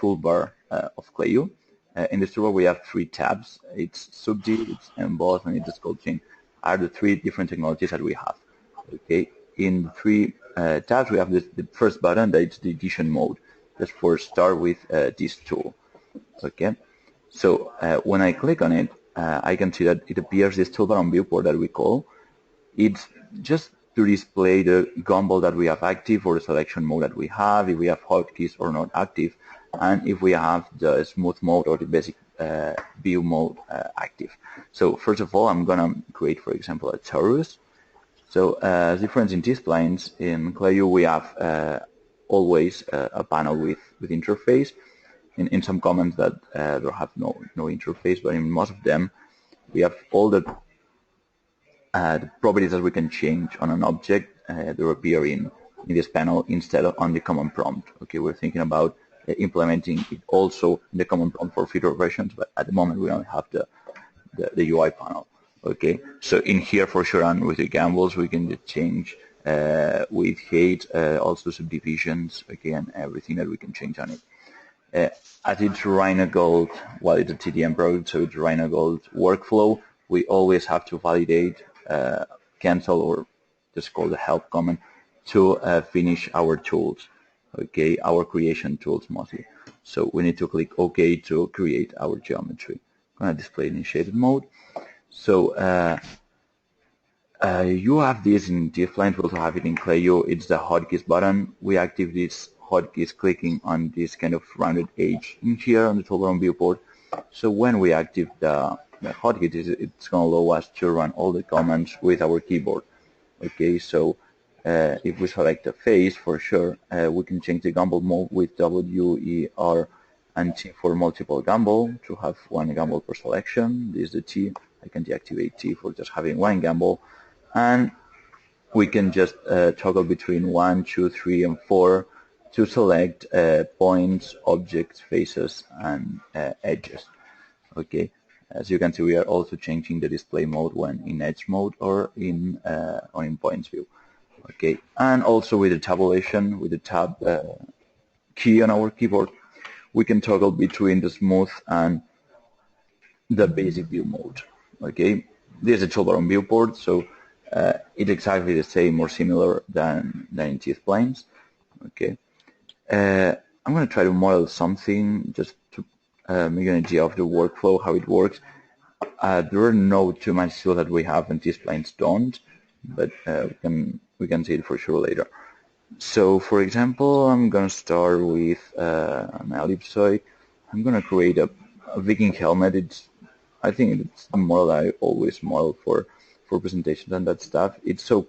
toolbar of Clayoo. In this toolbar we have 3 tabs. It's subdit, it's emboss, and it's scroll chain. Are the 3 different technologies that we have. Okay, in the 3 tabs we have the first button, that is the edition mode. Just for start with this tool. Okay, so when I click on it, I can see that it appears this toolbar on viewport that we call. It's just to display the gumball that we have active or the selection mode that we have, if we have hotkeys or not active, and if we have the smooth mode or the basic view mode active. So first of all, I'm gonna create, for example, a torus. So as difference in T-splines, in Clayoo we have always a panel with interface. In some comments that don't have no interface, but in most of them we have all the properties that we can change on an object that appear in this panel instead of on the command prompt. Okay, we're thinking about implementing it also in the command prompt for future versions, but at the moment we only have the UI panel. Okay, so in here for sure, and with the gambles we can just change with height, also subdivisions, okay, and everything that we can change on it. As it's Rhino Gold, well, it's a TDM product, so it's Rhino Gold workflow. We always have to validate, cancel, or just call the help command to finish our tools, okay, our creation tools mostly. So we need to click OK to create our geometry. I'm going to display initiated mode. So you have this in T-splines, we also have it in Clayoo. It's the hotkeys button. We activate this hotkeys clicking on this kind of rounded edge in here on the toolbar on viewport. So when we active the hotkeys, it's going to allow us to run all the commands with our keyboard. Okay, so if we select a face, for sure, we can change the gumball mode with W, E, R, and T for multiple gumball to have 1 gumball per selection. This is the T. I can deactivate T for just having 1 gumball. And we can just toggle between 1, 2, 3, and 4 to select points, objects, faces, and edges. Okay, as you can see, we are also changing the display mode when in edge mode or in points view. Okay, and also with the tabulation, with the tab key on our keyboard, we can toggle between the smooth and the basic view mode. Okay, this is a toolbar on viewport, so it's exactly the same or similar than in T-splines. Okay, I'm going to try to model something just to make an idea of the workflow, how it works. There are no too much tools that we have and T-splines don't, but we can see it for sure later. So for example, I'm going to start with an ellipsoid. I'm going to create a Viking helmet. I think it's the model I always model for presentations and that stuff. It's so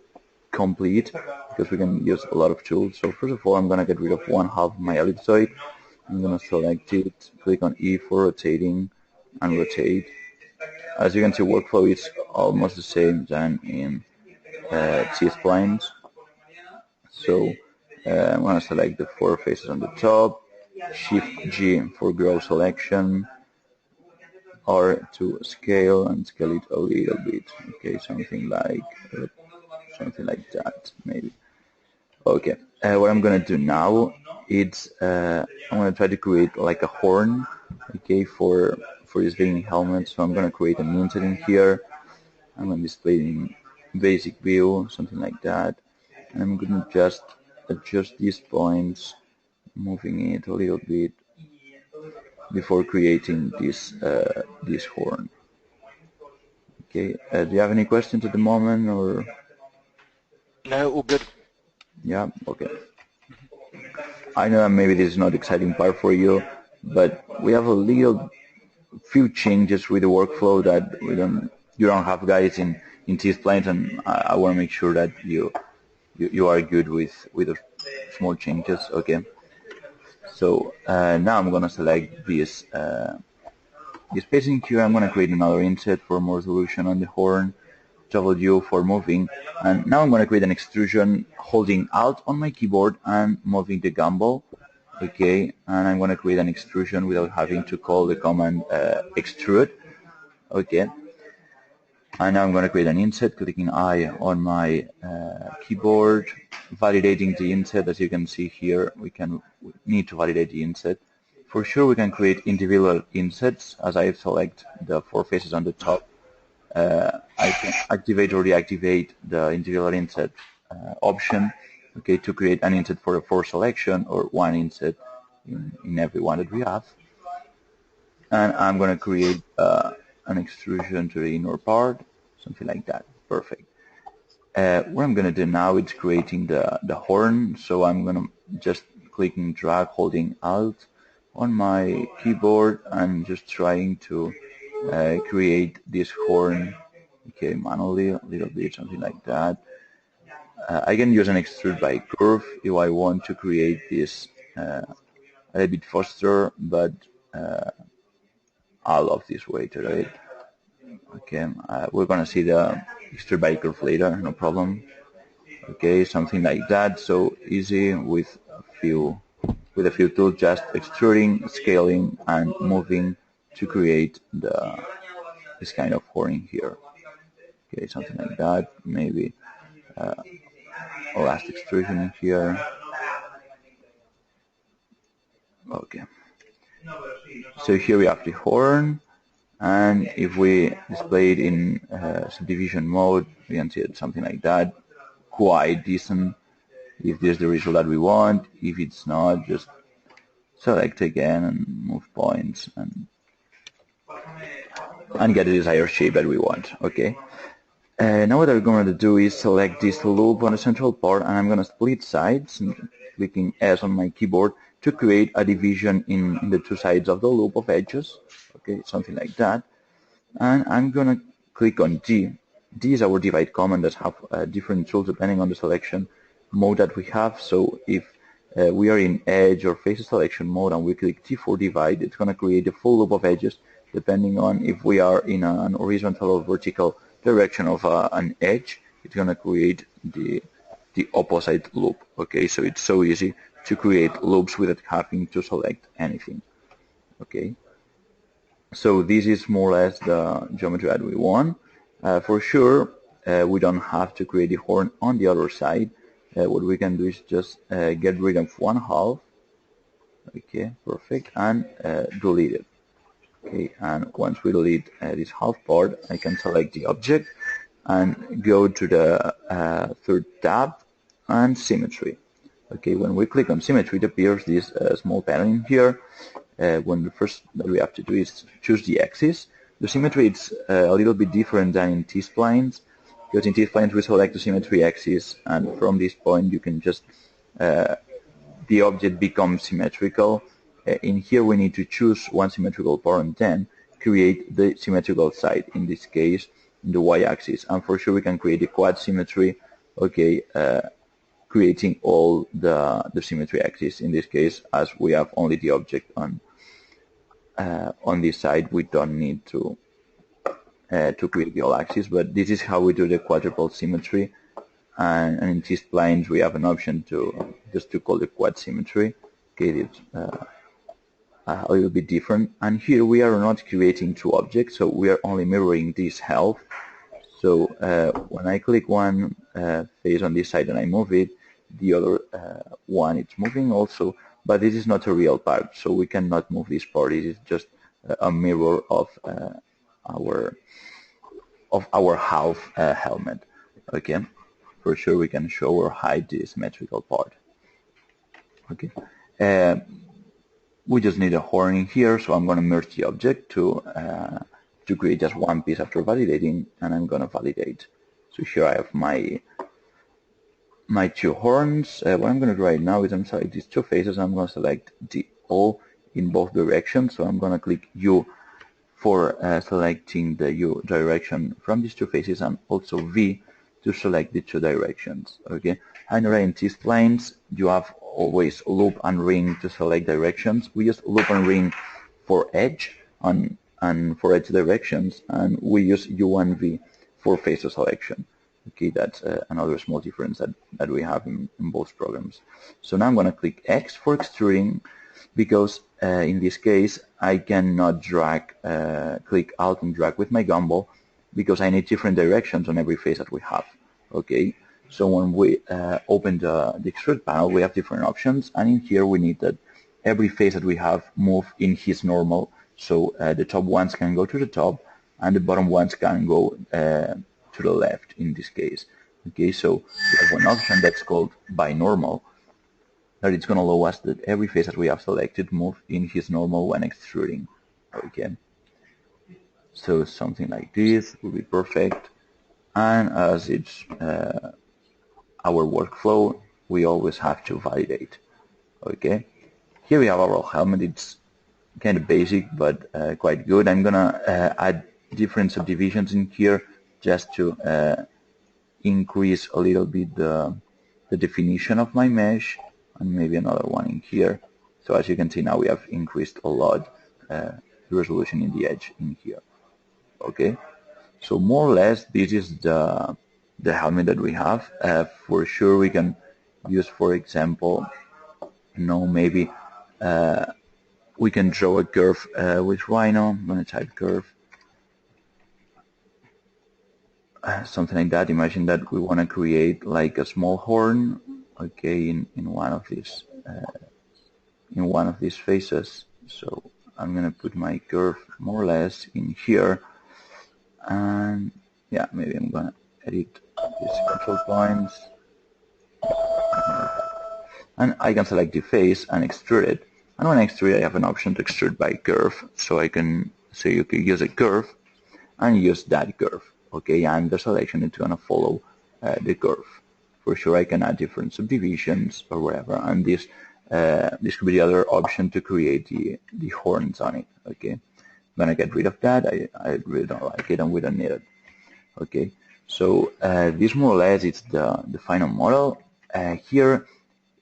complete because we can use a lot of tools. So first of all, I'm going to get rid of 1/2 of my ellipsoid. I'm going to select it, click on E for rotating, and rotate. As you can see, workflow is almost the same than in T-splines. So I'm going to select the 4 faces on the top, Shift G for grow selection, R to scale, and scale it a little bit. Okay, something like that, maybe. Okay, what I'm going to do now is I'm going to try to create like a horn, okay, for this Viking helmet. So I'm going to create an inset in here. I'm going to display it in basic view, something like that. And I'm going to just adjust these points, moving it a little bit before creating this horn. Okay, do you have any questions at the moment, or? No, all good. Yeah, okay. I know that maybe this is not exciting part for you, but we have a few changes with the workflow that you don't have, guys, in T-splines, and I want to make sure that you are good with the small changes. Okay. So now I'm going to select this spacing here. I'm going to create another inset for more resolution on the horn, W for moving, and now I'm going to create an extrusion holding Alt on my keyboard and moving the gumball. Okay, and I'm going to create an extrusion without having to call the command extrude. Okay, and now I'm going to create an inset, clicking I on my keyboard, validating the inset. As you can see here, we need to validate the inset For sure we can create individual insets. As I select the 4 faces on the top, I can activate or deactivate the individual inset option, okay, to create an inset for a 4 selection or one inset in every one that we have. And I'm going to create an extrusion to the inner part, something like that. Perfect. What I'm going to do now is creating the horn. So I'm going to just click and drag, holding Alt on my keyboard and just trying to create this horn, okay, manually, a little bit, something like that. I can use an extrude by curve if I want to create this a little bit faster, but I love this way to do it. Okay, we're gonna see the extrude by curve later, no problem. Okay, something like that. So easy with a few tools, just extruding, scaling, and moving to create this kind of horn here. Okay, something like that. Maybe a last extrusion in here. Okay. So here we have the horn, and if we display it in subdivision mode, we can see it something like that. Quite decent. If this is the result that we want, if it's not, just select again and move points and get the desired shape that we want. Okay. Now what I'm going to do is select this loop on the central part, and I'm going to split sides, clicking S on my keyboard to create a division in the 2 sides of the loop of edges. Okay, something like that. And I'm going to click on D. D is our divide command that have different tools depending on the selection mode that we have. So if we are in edge or face selection mode and we click T for divide, it's going to create a full loop of edges depending on if we are in an horizontal or vertical direction of an edge. It's going to create the opposite loop. Okay, so it's so easy to create loops without having to select anything. Okay, so this is more or less the geometry that we want. For sure, we don't have to create the horn on the other side. What we can do is just get rid of 1/2. Okay, perfect, and delete it. Okay, and once we delete this half part, I can select the object and go to the 3rd tab and symmetry. Okay, when we click on symmetry, it appears this small panel in here. When the first that we have to do is choose the axis. The symmetry is a little bit different than in T-splines, because in T-splines we select the symmetry axis, and from this point you can just the object becomes symmetrical. In here we need to choose one symmetrical part and then create the symmetrical side, in this case the y-axis, and for sure we can create a quad symmetry. Okay, creating all the symmetry axis. In this case, as we have only the object on this side, we don't need to create the all axis, but this is how we do the quadruple symmetry. And in T-splines we have an option to just to call it quad symmetry. Okay, it's a little bit different. And here we are not creating 2 objects, so we are only mirroring this half. So when I click one face on this side and I move it, the other one it's moving also, but this is not a real part, so we cannot move this part. It is just a mirror of our half helmet. Okay, for sure we can show or hide the symmetrical part. Okay, we just need a horn in here, so I'm going to merge the object to create just one piece after validating, and I'm going to validate. So here I have my 2 horns. What I'm going to do right now is I'm select these 2 faces. I'm going to select the O in both directions. So I'm going to click U for selecting the U direction from these 2 faces, and also V to select the 2 directions. Okay, and right in T-splines you have always loop and ring to select directions. We use loop and ring for edge and for edge directions, and we use U and V for face selection. Okay, that's another small difference that we have in both programs. So now I'm going to click X for extruding, because in this case I cannot drag, click Alt and drag with my gumball, because I need different directions on every face that we have. Okay, so when we open the extrude panel, we have different options, and in here we need that every face that we have move in his normal. So the top ones can go to the top, and the bottom ones can go to the left in this case. Okay, so we have one option that's called by normal, that it's going to allow us that every face that we have selected move in his normal when extruding. Okay, so something like this will be perfect. And as it's our workflow, we always have to validate. Okay, here we have our helmet. It's kind of basic, but quite good. I'm gonna add different subdivisions in here just to increase a little bit the definition of my mesh, and maybe another one in here. So as you can see now, we have increased a lot the resolution in the edge in here. Okay, so more or less this is the helmet that we have. For sure, we can use, for example, maybe we can draw a curve with Rhino. I'm going to type curve. Something like that. Imagine that we want to create like a small horn, okay, in one of these faces. So I'm going to put my curve more or less in here, and yeah, maybe I'm going to edit these control points, and I can select the face and extrude it. And when I extrude, I have an option to extrude by curve, so I can say you can use a curve and use that curve. Okay, and the selection is going to follow the curve. For sure, I can add different subdivisions or whatever, and this could be the other option to create the horns on it. Okay, I'm gonna get rid of that. I really don't like it, and we don't need it. Okay, so this more or less is the final model. Here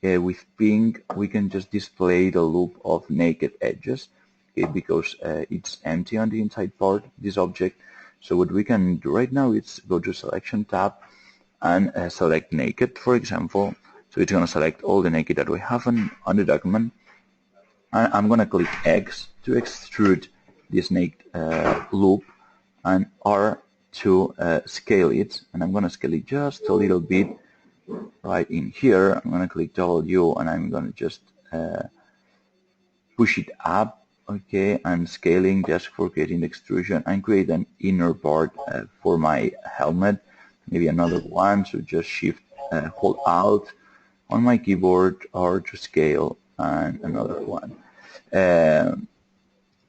with pink, we can just display the loop of naked edges, okay, because it's empty on the inside part, this object. So what we can do right now is go to Selection tab and select Naked, for example. So it's going to select all the naked that we have on the document. And I'm going to click X to extrude this naked loop, and R to scale it. And I'm going to scale it just a little bit right in here. I'm going to click W, and I'm going to just push it up. Okay, and scaling just for creating the extrusion, and create an inner part for my helmet. Maybe another one, so just shift, hold Alt on my keyboard, or to scale, and another one.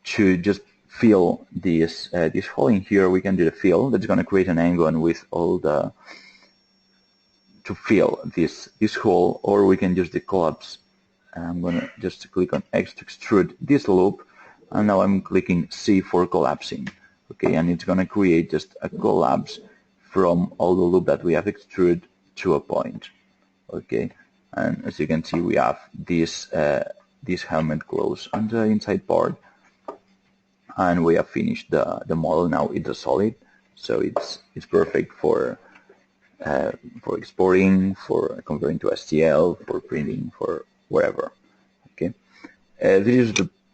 To just fill this hole in here, we can do the fill. That's going to create an angle, and with all the to fill this hole, or we can use the collapse. I'm going to just click on X to extrude this loop. And now I'm clicking C for collapsing. Okay, and it's going to create just a collapse from all the loop that we have extruded to a point. Okay, and as you can see, we have this helmet close on the inside part, and we have finished the model. Now it's a solid, so it's perfect for exporting, for converting to STL, for printing, for wherever. Okay, this is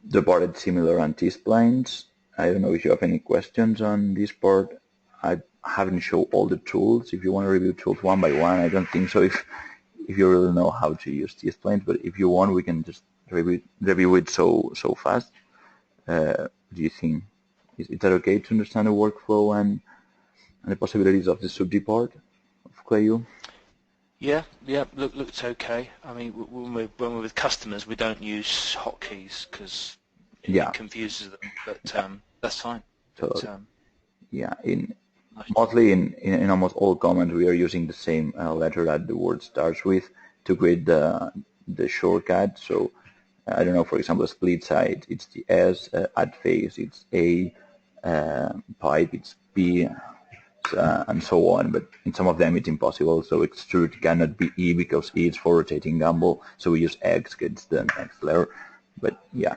the part that's similar on T-splines. I don't know if you have any questions on this part. I haven't shown all the tools. If you want to review tools one by one, I don't think so. If you really know how to use T-splines, but if you want, we can just review it so fast. Do you think is that okay to understand the workflow and the possibilities of the subd part of Clayoo? Yeah, looks okay. I mean, when we're with customers, we don't use hotkeys because it confuses them. But that's fine. So yeah, mostly in almost all comments, we are using the same letter that the word starts with to create the shortcut. So I don't know, for example, split side, it's the S. Add face, it's A. Pipe, it's P. And so on, but in some of them it's impossible. So extrude cannot be E because E is for rotating gumball, so we use X, gets the next letter. But yeah,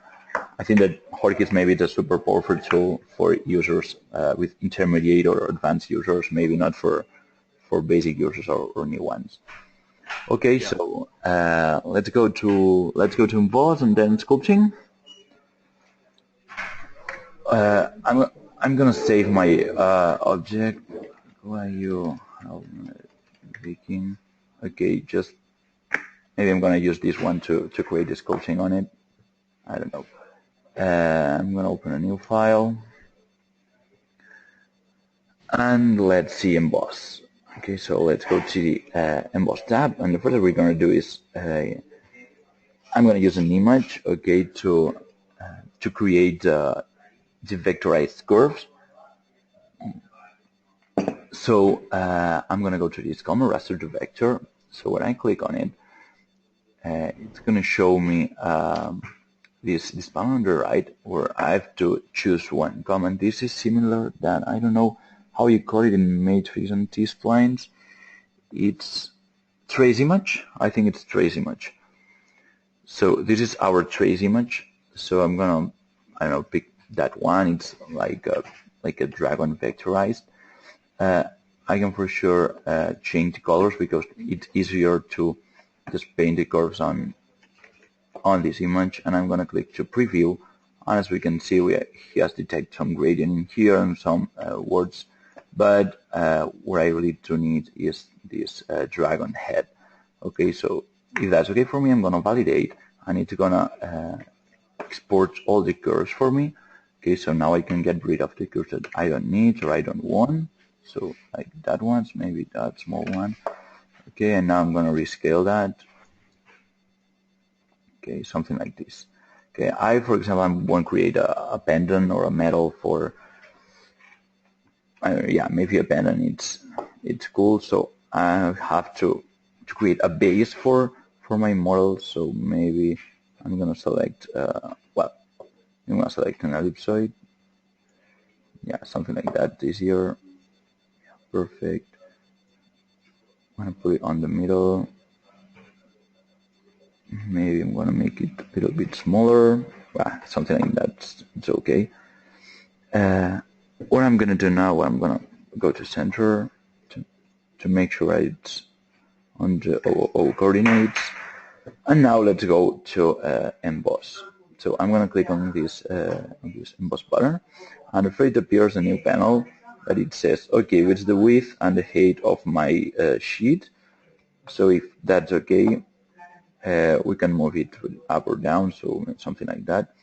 I think that hotkeys maybe is a super powerful tool for users with intermediate or advanced users, maybe not for basic users or new ones. Okay, yeah. So let's go to emboss and then sculpting. I'm gonna save my object. Clayoo Viking. Okay, just maybe I'm gonna use this one to create the sculpting on it. I don't know. I'm going to open a new file. And let's see emboss. Okay, so let's go to the emboss tab. And the first thing we're going to do is I'm going to use an image, okay, to create the vectorized curves. So I'm going to go to this common raster to vector. So when I click on it, it's going to show me this panel on the right where I have to choose one comment. This is similar that I don't know how you call it in matrix and T-splines. It's trace image. I think it's trace image. So this is our trace image. So I'm gonna, I don't know, pick that one. It's like a dragon vectorized. I can for sure change the colors because it's easier to just paint the curves on this image. And I'm gonna click to preview. And as we can see, he has detected some gradient in here and some words. But what I really do need is this dragon head. Okay, so if that's okay for me, I'm gonna validate, and it's gonna export all the curves for me. Okay, so now I can get rid of the curves that I don't need or I don't want. So like that one, maybe that small one. Okay, and now I'm gonna rescale that. Okay, something like this. Okay, for example, I want to create a pendant or a medal for. Yeah, maybe a pendant. It's cool. So I have to create a base for my model. So maybe I'm gonna select well, I'm gonna select an ellipsoid. Yeah, something like that. Easier. Yeah, perfect. I'm gonna put it on the middle. Maybe I'm gonna make it a little bit smaller. Something like that. It's okay. What I'm gonna do now, I'm gonna go to center to make sure it's on the OO coordinates. And now let's go to emboss. So I'm gonna click on this emboss button, and if it appears a new panel that it says, okay, it's the width and the height of my sheet. So if that's okay, we can move it up or down, so something like that.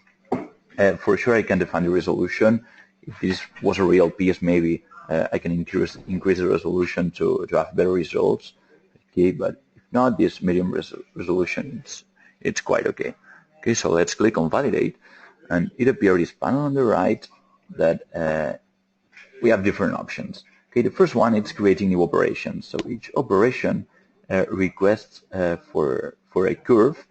For sure, I can define the resolution. If this was a real piece, maybe I can increase the resolution to have better results. Okay, but if not, this medium resolution, it's quite okay. Okay, so let's click on validate, and it appears this panel on the right that we have different options. Okay, the first one is creating new operations. So each operation requests for a curve,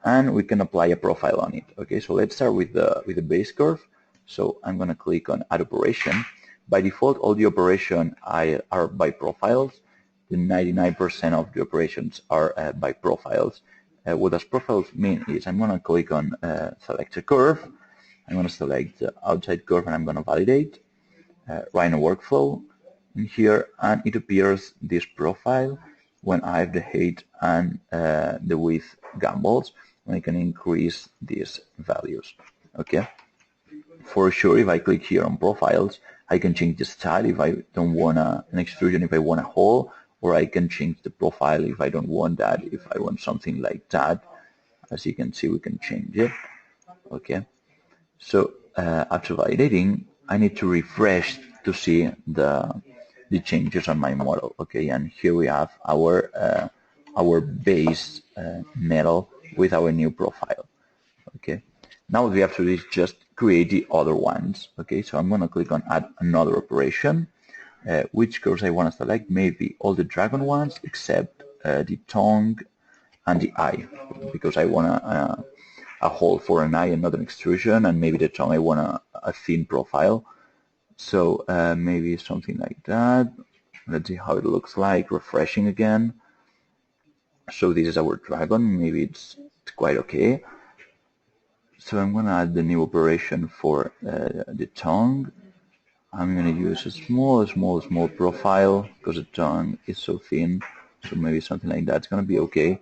and we can apply a profile on it. Okay, so let's start with the base curve. So I'm going to click on add operation. By default, all the operations are by profiles. The 99% of the operations are by profiles. What does profiles mean is I'm going to click on select a curve. I'm going to select the outside curve, and I'm going to validate. Run a workflow in here, and it appears this profile when I have the height and the width gambles. I can increase these values. Okay. For sure, if I click here on profiles, I can change the style if I don't want an extrusion, if I want a hole, or I can change the profile if I don't want that, if I want something like that. As you can see, we can change it. Okay. So after validating, I need to refresh to see the changes on my model. Okay, and here we have our base metal with our new profile. Okay, now what we have to do is just create the other ones. Okay, so I'm going to click on add another operation. Which curves I want to select? Maybe all the dragon ones except the tongue and the eye, because I want a hole for an eye and not an extrusion, and maybe the tongue I want a thin profile. So maybe something like that. Let's see how it looks like. Refreshing again. So this is our dragon. Maybe it's quite okay. So I'm going to add the new operation for the tongue. I'm going to use a small profile because the tongue is so thin. So maybe something like that's going to be okay.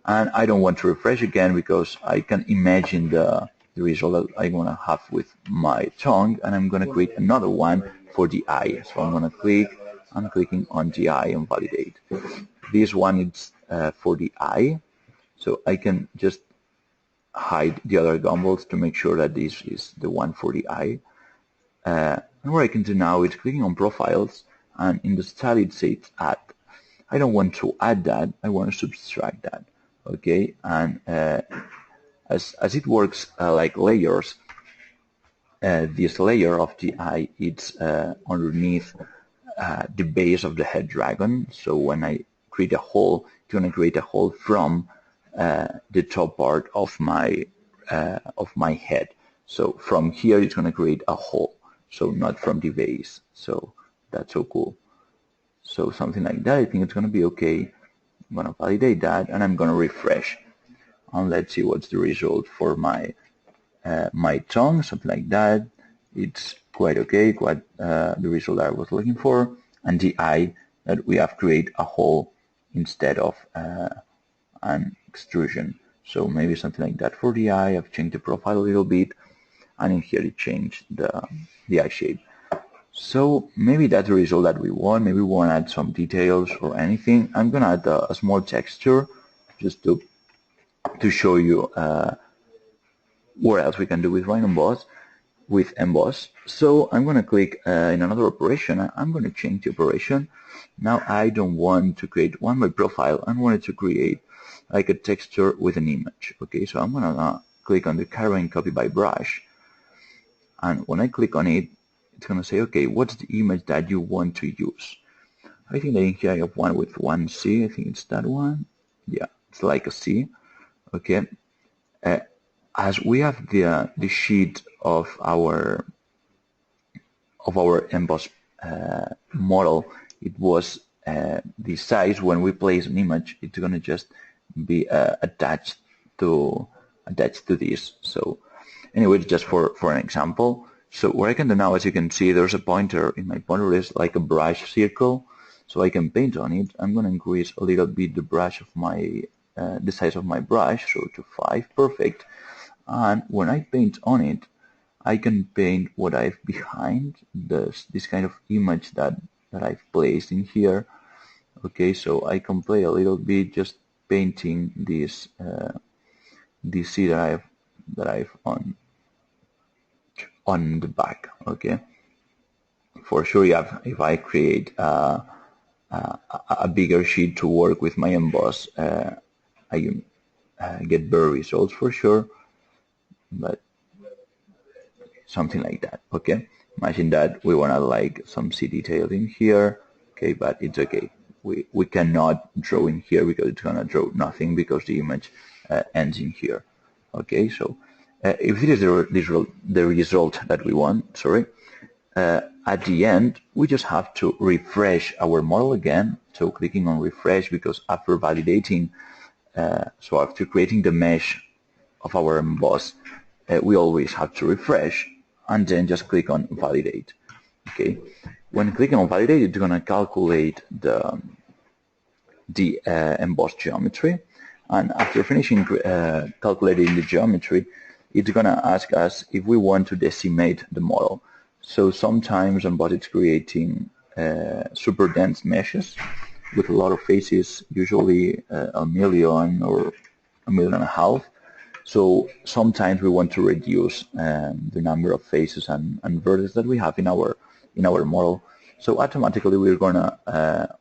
And I don't want to refresh again because I can imagine the result that I want to have with my tongue, and I'm going to create another one for the eye. So I'm going to click, I'm clicking on the eye and validate. This one is for the eye, so I can just hide the other gumballs to make sure that this is the one for the eye. And what I can do now is clicking on profiles, and in the style it says add. I don't want to add that, I want to subtract that. Okay, and as it works like layers, this layer of the eye is underneath the base of the head dragon. So when I create a hole, it's going to create a hole from the top part of my head. So from here it's going to create a hole, so not from the base. So that's so cool. So something like that, I think it's going to be okay. I'm going to validate that, and I'm going to refresh. And let's see what's the result for my my tongue, something like that. It's quite okay, quite the result that I was looking for. And the eye, that we have created a hole instead of an extrusion. So maybe something like that for the eye. I've changed the profile a little bit, and in here it changed the eye shape. So maybe that's the result that we want. Maybe we want to add some details or anything. I'm going to add a small texture just to show you what else we can do with emboss. So I'm going to click in another operation. I'm going to change the operation. Now I don't want to create one by profile. I wanted to create like a texture with an image. Okay, so I'm going to click on the carbon copy by brush. And when I click on it, it's going to say, okay, what's the image that you want to use? I think that in here I have one with one C. I think it's that one. Yeah, it's like a C. Okay. As we have the sheet of our emboss model, it was the size. When we place an image, it's going to just be attached to this. So anyway, just for an example. So what I can do now, as you can see, there's a pointer. In my pointer is like a brush circle, so I can paint on it. I'm going to increase a little bit the brush of my the size of my brush, so to 5, perfect. And when I paint on it, I can paint what I've behind this kind of image that I've placed in here. Okay, so I can play a little bit just painting this C that I've on the back. Okay, for sure, if I create a bigger sheet to work with my emboss, I can get better results for sure. But something like that. Okay, imagine that we want to like some C detail in here. Okay, but it's okay. We cannot draw in here because it's gonna draw nothing because the image ends in here. Okay, so if it is the result that we want, sorry, at the end we just have to refresh our model again. So clicking on refresh, because after validating, so after creating the mesh of our emboss, we always have to refresh and then just click on validate. Okay, when clicking on validate, it's going to calculate the emboss geometry, and after finishing calculating the geometry, it's going to ask us if we want to decimate the model. So sometimes emboss is creating super dense meshes with a lot of faces, usually 1 million or 1.5 million. So sometimes we want to reduce the number of faces and vertices that we have in our model. So automatically we're gonna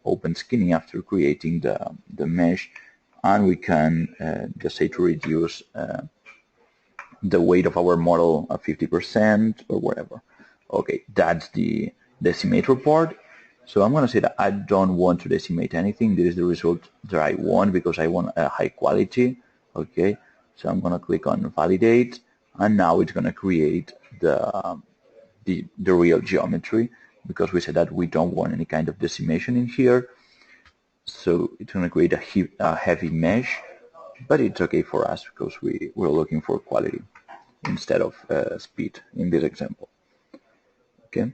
open skinning after creating the mesh, and we can just say to reduce the weight of our model at 50% or whatever. Okay, that's the decimator part. So I'm gonna say that I don't want to decimate anything. This is the result that I want because I want a high quality. Okay. So I'm going to click on validate, and now it's going to create the real geometry, because we said that we don't want any kind of decimation in here. So it's going to create a heavy mesh, but it's okay for us because we're looking for quality instead of speed in this example. Okay.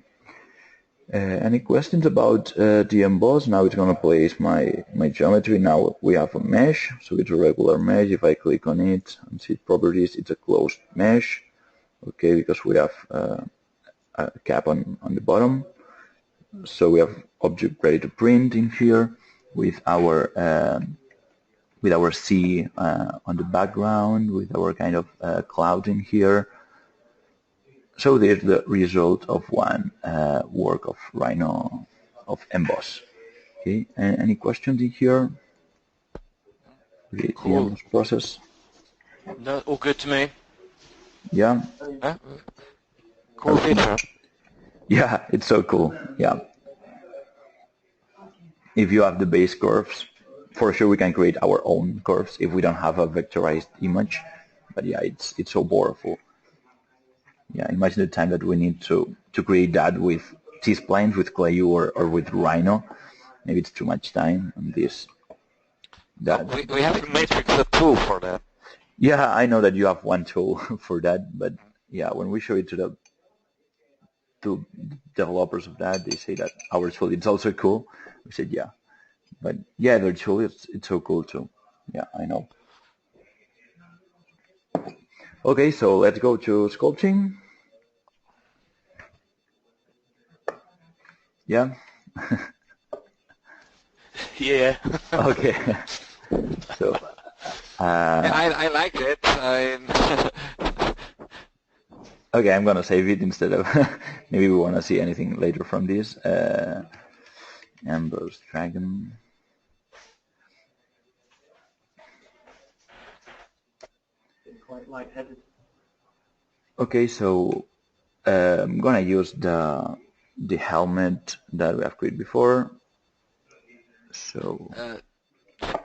Any questions about the emboss? Now it's going to place my geometry. Now we have a mesh, so it's a regular mesh. If I click on it and see properties, it's a closed mesh. Okay, because we have a cap on the bottom. So we have object ready to print in here with our with our sea on the background, with our kind of cloud in here. So there's the result of one work of Rhino of Emboss. Okay, and any questions in here? The Emboss process? No, all good to me. Yeah. Huh? Cool feature. Yeah, it's so cool. Yeah. If you have the base curves, for sure we can create our own curves if we don't have a vectorized image. But yeah, it's so powerful. Yeah, imagine the time that we need to create that with T-splines, with Clayoo, or with Rhino. Maybe it's too much time on this. We have a matrix tool for that. Yeah, I know that you have one tool for that, but yeah, when we show it to developers of that, they say that our tool is also cool. We said yeah, but yeah, their tool it's so cool too. Yeah, I know. Okay, so let's go to sculpting. Yeah. Yeah. Okay. So. I like it. Okay, I'm gonna save it instead of maybe we want to see anything later from this. Amber's Dragon. Quite lightheaded. Okay, so I'm gonna use the helmet that we have created before. So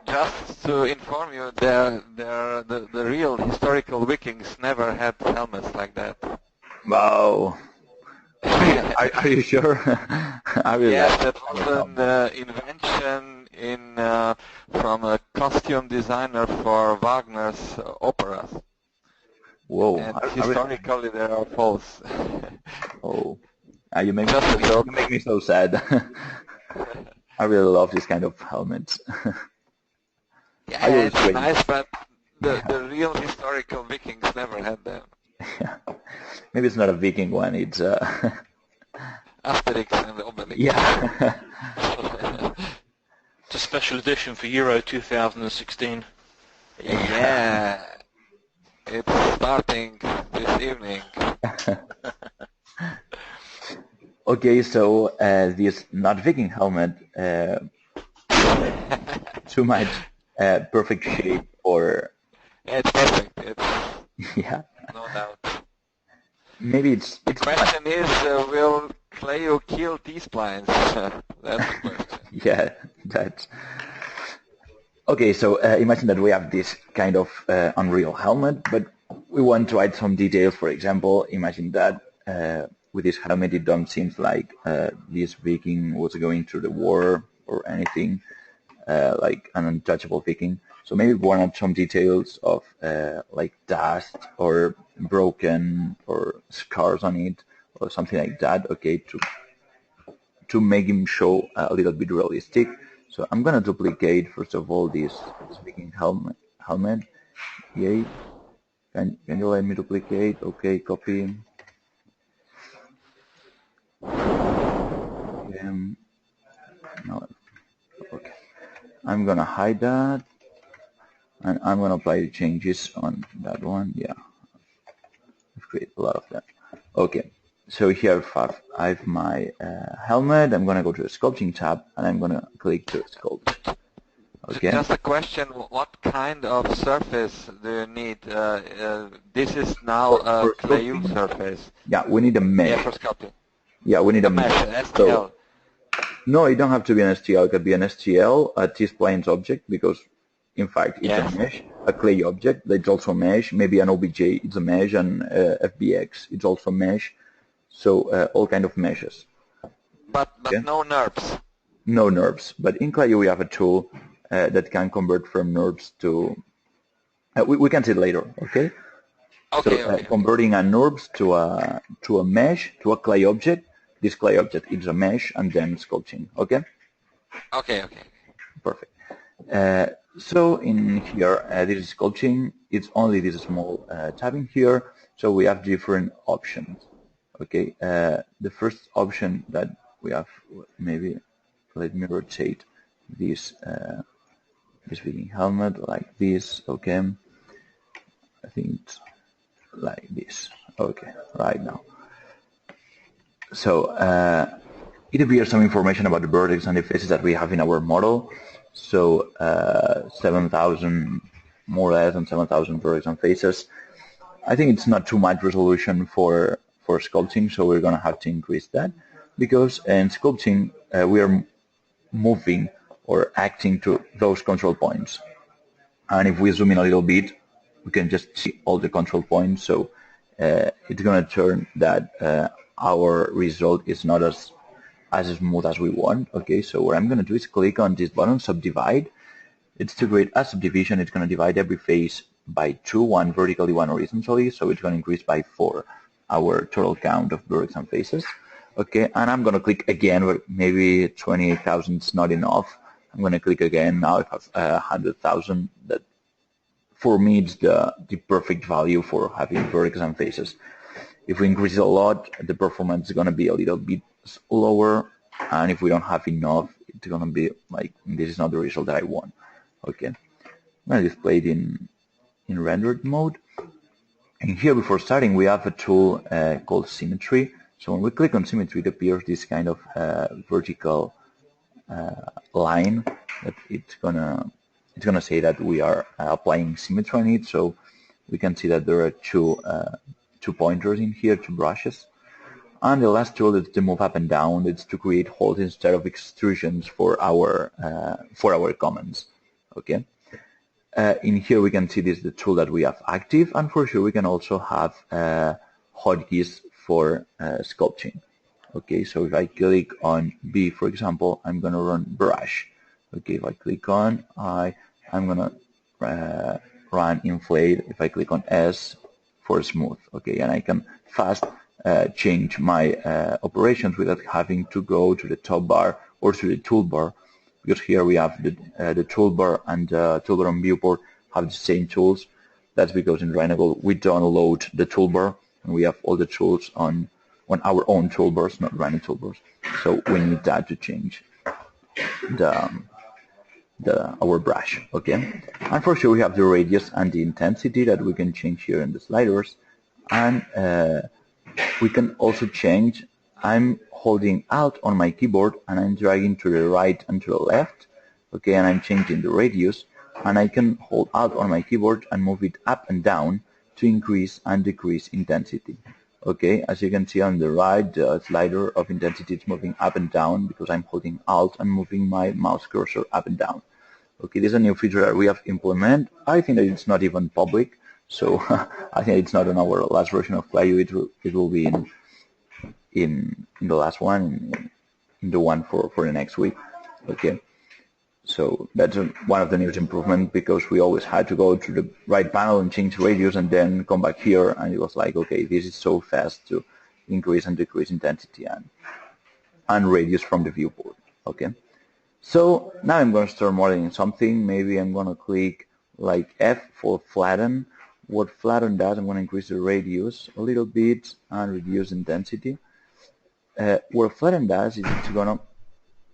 just to inform you, the real historical Vikings never had helmets like that. Wow. Are you sure? Yes, that was an invention from a costume designer for Wagner's operas. Whoa. And historically, they are false. Oh. You make me so sad. I really love this kind of helmets. Yeah, it's nice, but the real historical Vikings never had them. Yeah. Maybe it's not a Viking one, it's Asterix and Obelix. Yeah. It's a special edition for Euro 2016. Yeah. It's starting this evening. Okay, so this not Viking helmet, too much perfect shape or... It's perfect. It's yeah. No doubt. Maybe it's... The question is, will Clayoo kill T-splines? That's the question. Yeah, that's... Okay, so imagine that we have this kind of Unreal helmet, but we want to add some details. For example, imagine that with this helmet it don't seem like this Viking was going through the war or anything, like an untouchable Viking. So maybe we want some details of like dust or broken or scars on it or something like that, okay, to make him show a little bit realistic. So I'm gonna duplicate first of all this Viking helmet. Yay. Can you let me duplicate? Okay, copy. No. Okay. I'm gonna hide that, and I'm gonna apply the changes on that one. Yeah, I've created a lot of that. Okay. So here I have my helmet. I'm gonna go to the sculpting tab, and I'm gonna click to sculpt. Okay. Just a question, what kind of surface do you need? This is now a Clayoo surface. Yeah, we need a mesh. Yeah, for sculpting. Yeah, we need a mesh. STL. So, no, it don't have to be an STL. It could be an STL, a T-splines object, because in fact it's a mesh. A clay object that's also a mesh. Maybe an OBJ, it's a mesh, and FBX, it's also a mesh. So all kind of meshes. But no NURBS. No NURBS. But in Clayoo we have a tool that can convert from NURBS to... we can see it later, okay? Okay, so converting a NURBS to a mesh, to a clay object. This clay object is a mesh, and then sculpting, okay? Okay. Perfect. So in here, this is sculpting. It's only this small tab in here. So we have different options. Okay. The first option that we have, maybe let me rotate this fitting helmet like this. Okay, I think it's like this. Okay, right now. So it appears some information about the vertex and the faces that we have in our model. So 7,000, more or less than 7,000 vertex and faces. I think it's not too much resolution for sculpting, so we're going to have to increase that, because in sculpting we are moving or acting to those control points. And if we zoom in a little bit, we can just see all the control points. So it's going to turn that our result is not as smooth as we want. Okay, so what I'm going to do is click on this button, subdivide. It's to create a subdivision. It's going to divide every face by 2, one vertically, one horizontally. So it's going to increase by 4 our total count of vertex and faces. Okay, and I'm going to click again, but maybe 28,000 is not enough. I'm going to click again. Now I have 100,000. That for me it's the perfect value for having vertex and faces. If we increase it a lot, the performance is going to be a little bit lower, and if we don't have enough, it's going to be like, this is not the result that I want. Okay, I'm going to display it in rendered mode. And here, before starting, we have a tool called symmetry. So when we click on symmetry, it appears this kind of vertical line that it's gonna say that we are applying symmetry on it. So we can see that there are two pointers in here, 2 brushes. And the last tool is to move up and down. It's to create holes instead of extrusions for our comments. Okay. In here we can see this is the tool that we have active, and for sure we can also have hotkeys for sculpting. Okay, so if I click on B, for example, I'm going to run brush. Okay, if I click on I, I'm going to run inflate. If I click on S, for smooth. Okay, and I can fast change my operations without having to go to the top bar or to the toolbar, because here we have the toolbar and toolbar on viewport have the same tools. That's because in Renable we don't load the toolbar, and we have all the tools on our own toolbars, not running toolbars. So we need that to change our brush. Okay, and for sure we have the radius and the intensity that we can change here in the sliders, and we can also change. I'm holding Alt on my keyboard and I'm dragging to the right and to the left. Okay, and I'm changing the radius, and I can hold Alt on my keyboard and move it up and down to increase and decrease intensity. Okay, as you can see on the right, the slider of intensity is moving up and down because I'm holding Alt and moving my mouse cursor up and down. Okay, this is a new feature that we have implemented. I think that it's not even public, so I think it's not on our last version of Clayoo. It will be in the last one, in the one for the next week. Okay, so that's one of the newest improvements, because we always had to go to the right panel and change radius and then come back here, and it was like, okay, this is so fast to increase and decrease intensity and radius from the viewport. Okay, so now I'm going to start modeling something. Maybe I'm going to click like F for flatten. What flatten does, I'm going to increase the radius a little bit and reduce intensity. What flatten does is it's going to,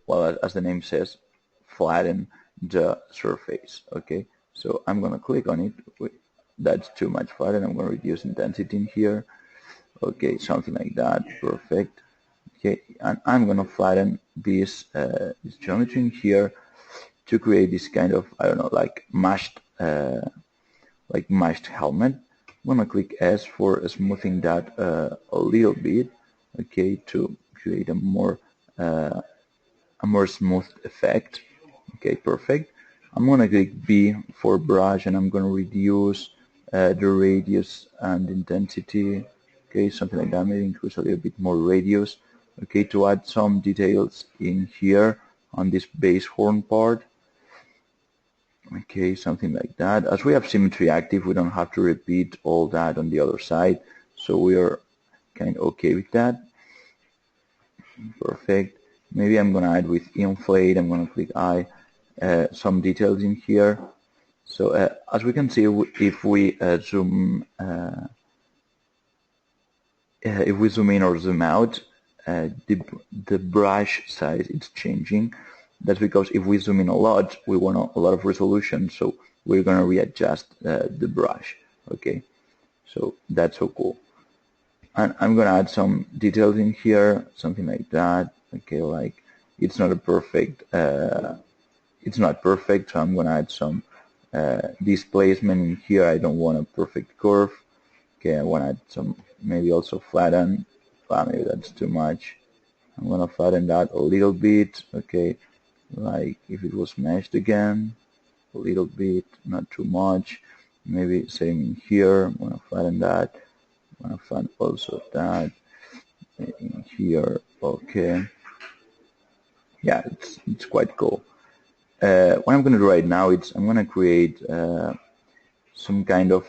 well, as the name says, flatten the surface. Okay, so I'm going to click on it. That's too much flatten. I'm going to reduce intensity in here. Okay, something like that. Perfect. Okay, and I'm going to flatten this geometry in here to create this kind of, I don't know, like mashed helmet. I'm going to click S for smoothing that a little bit. Okay, to create a more smooth effect. Okay, perfect. I'm going to click B for brush, and I'm going to reduce the radius and intensity. Okay, something like that. Maybe increase a little bit more radius. Okay, to add some details in here on this base horn part. Okay, something like that. As we have symmetry active, we don't have to repeat all that on the other side, so we are kind of okay with that. Perfect. Maybe I'm going to add with inflate. I'm going to click I, some details in here. So as we can see, if we zoom in or zoom out, the brush size is changing. That's because if we zoom in a lot, we want a lot of resolution, so we're going to readjust the brush. Okay, so that's so cool. And I'm going to add some details in here, something like that. Okay, like it's not perfect, so I'm going to add some displacement in here. I don't want a perfect curve. Okay, I want to add some, maybe also flatten. Maybe that's too much. I'm going to flatten that a little bit. Okay, like if it was meshed again, a little bit, not too much. Maybe same in here. I'm going to flatten that. I'm going to flatten also that in here. Okay, yeah, it's quite cool. What I'm going to do right now is I'm going to create some kind of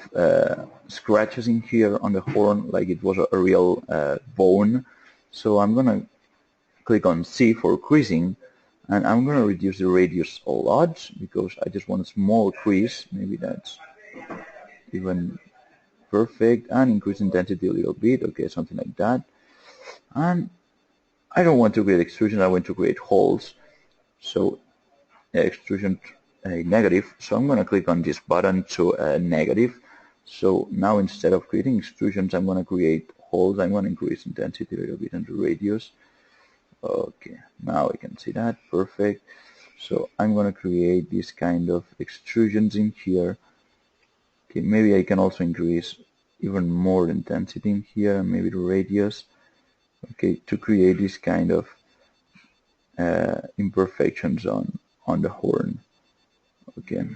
scratches in here on the horn, like it was a real bone. So I'm going to click on C for creasing, and I'm going to reduce the radius a lot because I just want a small crease. Maybe that's even perfect, and increase intensity a little bit. Okay, something like that. And I don't want to create extrusion, I want to create holes. So extrusion negative. So I'm going to click on this button to negative. So now instead of creating extrusions, I'm going to create holes. I'm going to increase intensity a little bit and the radius. Okay, now I can see that. Perfect. So I'm going to create this kind of extrusions in here. Okay, maybe I can also increase even more intensity in here, and maybe the radius. Okay, to create this kind of imperfections on the horn. Okay,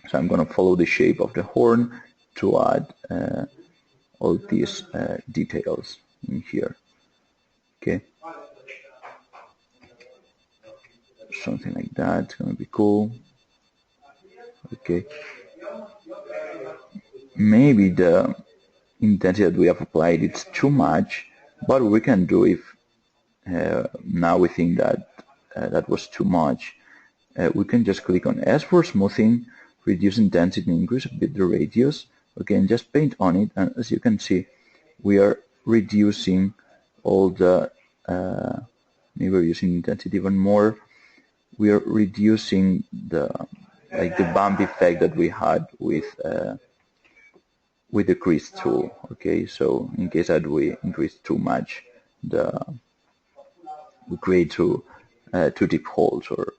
so I'm going to follow the shape of the horn to add all these details in here. Okay, something like that. It's going to be cool. Okay, maybe the intensity that we have applied it's too much, but we can do if now we think that that was too much. We can just click on S for smoothing, reduce intensity, and increase a bit the radius. Okay, and just paint on it, and as you can see, we are reducing all the maybe we're using intensity even more. We are reducing the bump effect that we had with the crease tool. Okay, so in case that we increase too much, we create too deep holes, or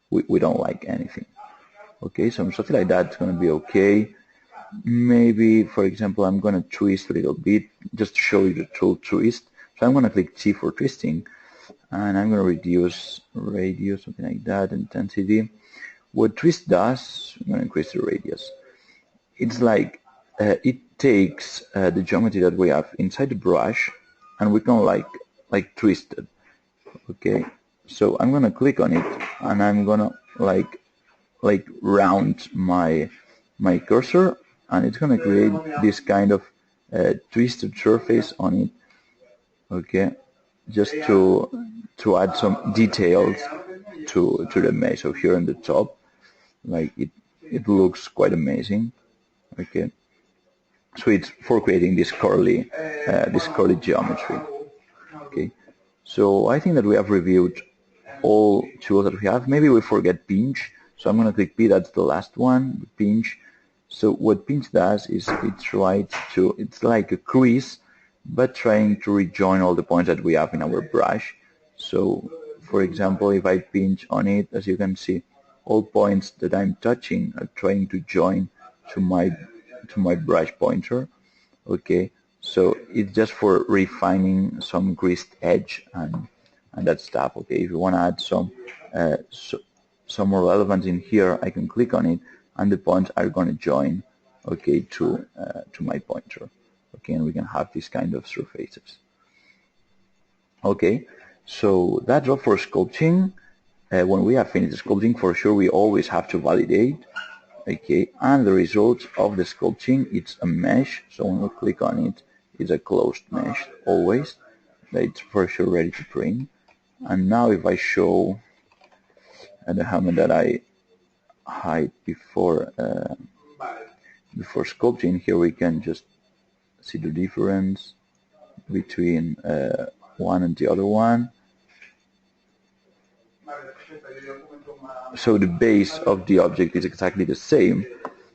we don't like anything. Okay, so something like that is going to be okay. Maybe, for example, I'm going to twist a little bit, just to show you the tool twist. So I'm going to click T for twisting, and I'm going to reduce radius, something like that, intensity. What twist does, I'm going to increase the radius. It's like it takes the geometry that we have inside the brush, and we can like twist it. Okay, so I'm going to click on it, and I'm going to like round my cursor, and it's going to create this kind of twisted surface on it. Okay, just to add some details to the mesh. So here on the top, like it looks quite amazing. Okay, so it's for creating this curly geometry. Okay, so I think that we have reviewed all tools that we have. Maybe we forget pinch. So I'm going to click P, that's the last one, pinch. So what pinch does is it tries to, it's like a crease, but trying to rejoin all the points that we have in our brush. So for example, if I pinch on it, as you can see, all points that I'm touching are trying to join to my brush pointer. Okay, so it's just for refining some greased edge and that stuff. Okay, if you want to add some more relevance in here, I can click on it, and the points are going to join, okay, to my pointer. Okay, and we can have these kind of surfaces. Okay, so that's all for sculpting. When we have finished the sculpting, for sure we always have to validate. Okay, and the result of the sculpting, it's a mesh. So when we click on it, it's a closed mesh always. It's for sure ready to print. And now if I show the helmet that I hide before sculpting, here we can just see the difference between one and the other one. So the base of the object is exactly the same,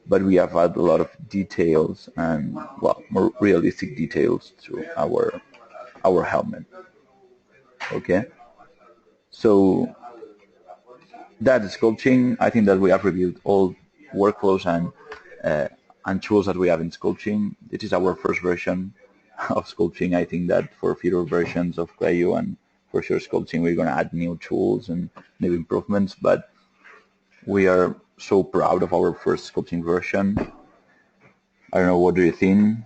but we have added a lot of details and, well, more realistic details to our helmet. Okay, so that is sculpting. I think that we have reviewed all workflows and tools that we have in sculpting. This is our first version of sculpting. I think that for future versions of Clayoo and for sure sculpting, we're going to add new tools and new improvements, but we are so proud of our first sculpting version. I don't know, what do you think?